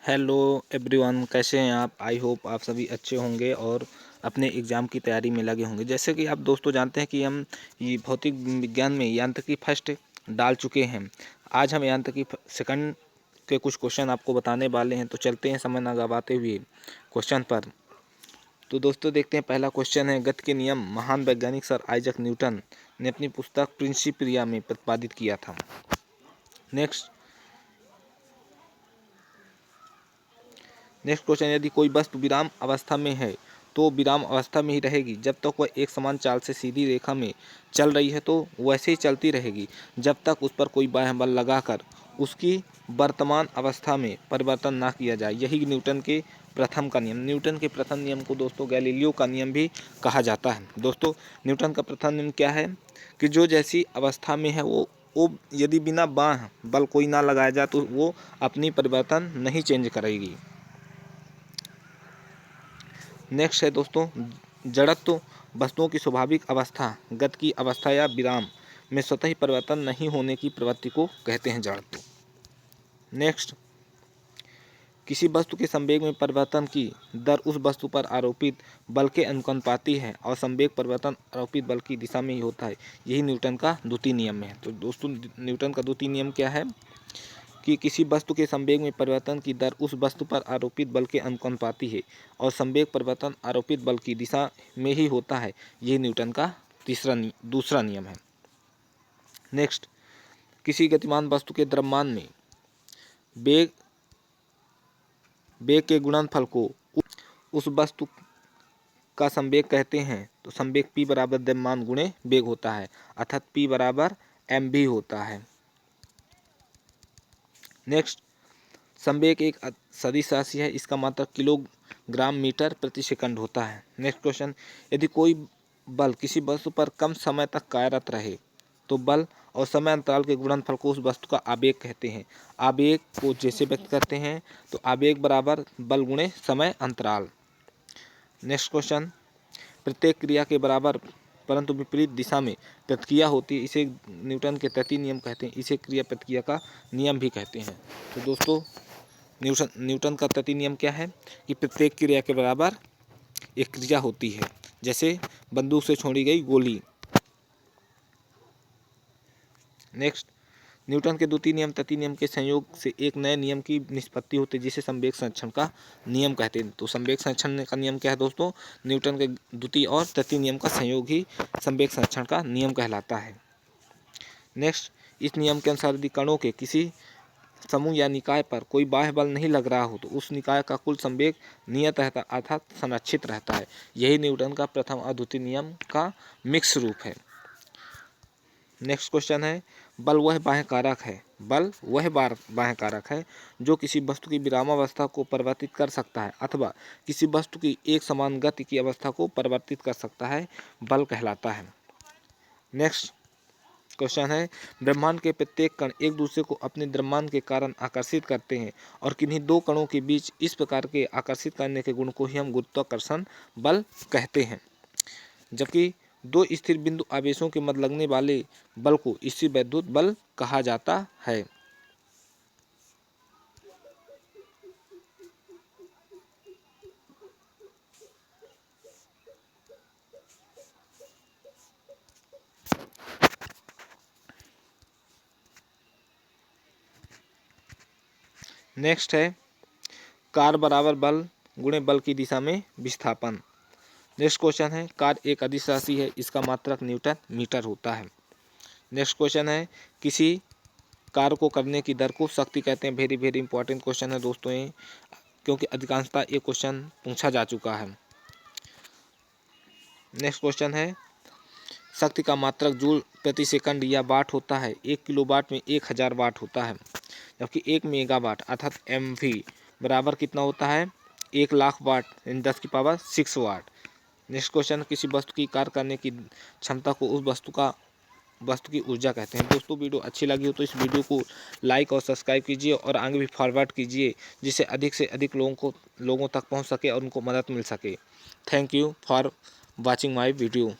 Hello everyone, कैसे हैं आप। आई होप आप सभी अच्छे होंगे और अपने एग्ज़ाम की तैयारी में लगे होंगे। जैसे कि आप दोस्तों जानते हैं कि हम ये भौतिक विज्ञान में यांत्रिकी फर्स्ट डाल चुके हैं। आज हम यांत्रिकी सेकंड के कुछ क्वेश्चन आपको बताने वाले हैं, तो चलते हैं समय न गवाते हुए क्वेश्चन पर। तो दोस्तों देखते हैं, पहला क्वेश्चन है, गति के नियम महान वैज्ञानिक सर आइजक न्यूटन ने अपनी पुस्तक प्रिंसिपिया में प्रतिपादित किया था। नेक्स्ट क्वेश्चन, यदि कोई वस्तु विराम अवस्था में है तो विराम अवस्था में ही रहेगी जब तक वह एक समान चाल से सीधी रेखा में चल रही है, तो वैसे ही चलती रहेगी जब तक उस पर कोई बाह्य बल लगाकर उसकी वर्तमान अवस्था में परिवर्तन ना किया जाए। यही न्यूटन के प्रथम का नियम। न्यूटन के प्रथम नियम को दोस्तों गैलीलियो का नियम भी कहा जाता है। दोस्तों न्यूटन का प्रथम नियम क्या है कि जो जैसी अवस्था में है वो यदि बिना बाह्य बल कोई ना लगाया जाए तो वो अपनी परिवर्तन नहीं चेंज करेगी। नेक्स्ट है दोस्तों, जड़त्व वस्तुओं की स्वाभाविक अवस्था, गति की अवस्था या विराम में स्वतः ही परिवर्तन नहीं होने की प्रवृत्ति को कहते हैं जड़त्व। नेक्स्ट, किसी वस्तु के संवेग में परिवर्तन की दर उस वस्तु पर आरोपित बल के अनुकंपाती है और संवेग परिवर्तन आरोपित बल की दिशा में ही होता है। यही न्यूटन का द्वितीय नियम है। तो दोस्तों न्यूटन का द्वितीय नियम क्या है कि किसी वस्तु के संवेग में परिवर्तन की दर उस वस्तु पर आरोपित बल के अनुकंपाती है और संवेग परिवर्तन आरोपित बल की दिशा में ही होता है। यह न्यूटन का दूसरा नियम है। नेक्स्ट, किसी गतिमान वस्तु के द्रव्यमान में वेग के गुणनफल को उस वस्तु का संवेग कहते हैं। तो संवेग p बराबर द्रव्यमान गुणे वेग होता है, अर्थात p बराबर mv होता है। नेक्स्ट, संवेग एक सदिश राशि है, इसका मात्रक किलोग्राम मीटर प्रति सेकंड होता है। नेक्स्ट क्वेश्चन, यदि कोई बल किसी वस्तु पर कम समय तक कार्यरत रहे तो बल और समय अंतराल के गुणनफल को उस वस्तु का आवेग कहते हैं। आवेग को जैसे व्यक्त करते हैं तो आवेग बराबर बल गुणे समय अंतराल। नेक्स्ट क्वेश्चन, प्रत्येक क्रिया के बराबर परंतु विपरीत दिशा में प्रतिक्रिया होती है, इसे न्यूटन के तृतीय नियम कहते हैं। इसे क्रिया प्रतिक्रिया का नियम भी कहते हैं। तो दोस्तों न्यूटन का तृतीय नियम क्या है कि प्रत्येक क्रिया के बराबर एक क्रिया होती है, जैसे बंदूक से छोड़ी गई गोली। नेक्स्ट, न्यूटन के द्वितीय नियम तृतीय नियम के संयोग से एक नए नियम की निष्पत्ति होती है, जिसे संवेग संरक्षण का नियम कहते हैं। तो संवेग संरक्षण का नियम क्या है दोस्तों, न्यूटन के द्वितीय और तृतीय नियम का संयोग ही संवेग संरक्षण का नियम कहलाता है। नेक्स्ट, इस नियम के अनुसार यदि कणों के किसी समूह या निकाय पर कोई बाह्य बल नहीं लग रहा हो तो उस निकाय का कुल संवेग नियत रहता अर्थात संरक्षित रहता है। यही न्यूटन का प्रथम और द्वितीय नियम का मिक्स रूप है। नेक्स्ट क्वेश्चन है, बल वह बाह्य कारक है जो किसी वस्तु की विरामावस्था को परिवर्तित कर सकता है अथवा किसी वस्तु की एक समान गति की अवस्था को परिवर्तित कर सकता है, बल कहलाता है। नेक्स्ट क्वेश्चन है, ब्रह्मांड के प्रत्येक कण एक दूसरे को अपने द्रव्यमान के कारण आकर्षित करते हैं और किन्हीं दो कणों के बीच इस प्रकार के आकर्षित करने के गुण को ही हम गुरुत्वाकर्षण बल कहते हैं। जबकि दो स्थिर बिंदु आवेशों के मध्य लगने वाले बल को स्थिर वैद्युत बल कहा जाता है। नेक्स्ट है, कार्य बराबर बल गुणे बल की दिशा में विस्थापन। नेक्स्ट क्वेश्चन है, कार्य एक अदिश राशि है, इसका मात्रक न्यूटन मीटर होता है। नेक्स्ट क्वेश्चन है, किसी कार्य को करने की दर को शक्ति कहते हैं। वेरी वेरी इंपॉर्टेंट क्वेश्चन है दोस्तों ये, क्योंकि अधिकांशतः ये क्वेश्चन पूछा जा चुका है। नेक्स्ट क्वेश्चन है, शक्ति का मात्रक जूल प्रति सेकंड या वाट होता है। 1 किलोवाट में 1000 वाट होता है, जबकि 1 मेगावाट अर्थात MV बराबर कितना होता है, 1,00,000 वाट यानी 10⁻6 वाट। नेक्स्ट क्वेश्चन, किसी वस्तु की कार्य करने की क्षमता को उस वस्तु की ऊर्जा कहते हैं। दोस्तों वीडियो अच्छी लगी हो तो इस वीडियो को लाइक और सब्सक्राइब कीजिए और आगे भी फॉरवर्ड कीजिए, जिससे अधिक से अधिक लोगों तक पहुंच सके और उनको मदद मिल सके। Thank you for watching my video.